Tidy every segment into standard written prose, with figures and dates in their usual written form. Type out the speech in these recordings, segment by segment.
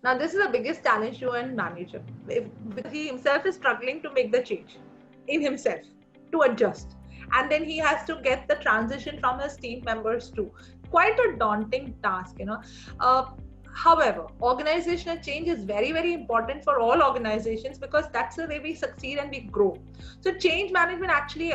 Now, this is the biggest challenge to a manager, because he himself is struggling to make the change in himself, to adjust. And then he has to get the transition from his team members too. Quite a daunting task, you know. However, organizational change is very, very important for all organizations, because that's the way we succeed and we grow. So, change management actually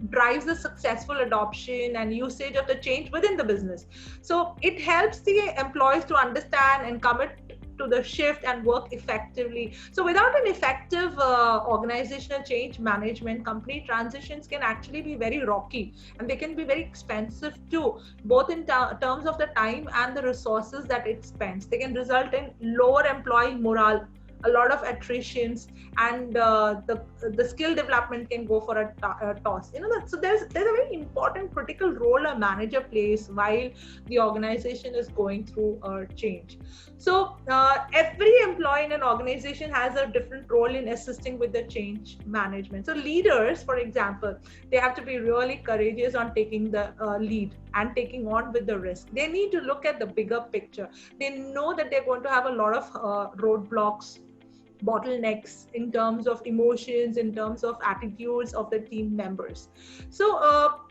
drives the successful adoption and usage of the change within the business. So it helps the employees to understand and commit to the shift and work effectively. So without an effective organizational change management, company transitions can actually be very rocky, and they can be very expensive too, both in terms of the time and the resources that it spends. They can result in lower employee morale, a lot of attritions, and the skill development can go for a toss. You know, so there's a very important critical role a manager plays while the organization is going through a change. So every employee in an organization has a different role in assisting with the change management. So leaders, for example, they have to be really courageous on taking the lead and taking on with the risk. They need to look at the bigger picture. They know that they're going to have a lot of roadblocks, bottlenecks in terms of emotions, in terms of attitudes of the team members. So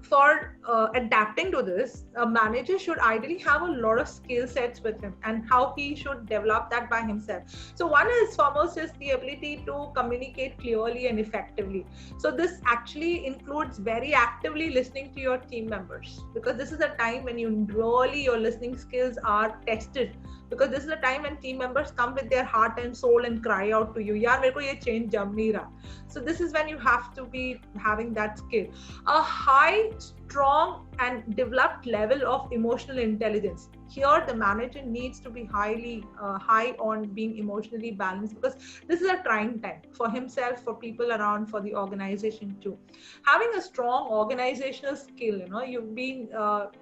for adapting to this, a manager should ideally have a lot of skill sets with him, and how he should develop that by himself. So one is foremost is the ability to communicate clearly and effectively. So this actually includes very actively listening to your team members, because this is a time when your listening skills are tested, because this is a time when team members come with their heart and soul and cry out to you, yaar mere ko ye change jam nahi raha. So this is when you have to be having that skill. A high, strong and developed level of emotional intelligence. Here the manager needs to be high on being emotionally balanced, because this is a trying time for himself, for people around, for the organization too. Having a strong organizational skill, you know, you've been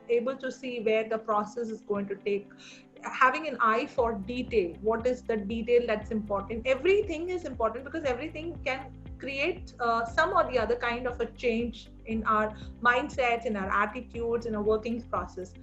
able to see where the process is going to take, having an eye for detail. What is the detail that's important? Everything is important, because everything can create some or the other kind of a change in our mindsets, in our attitudes, in our working process.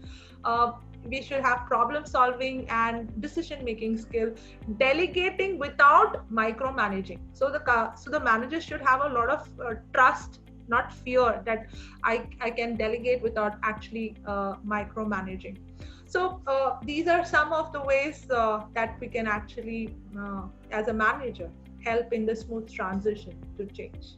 We should have problem solving and decision making skill, delegating without micromanaging. So the manager should have a lot of trust, not fear, that I can delegate without actually micromanaging. So these are some of the ways that we can actually, as a manager, help in the smooth transition to change.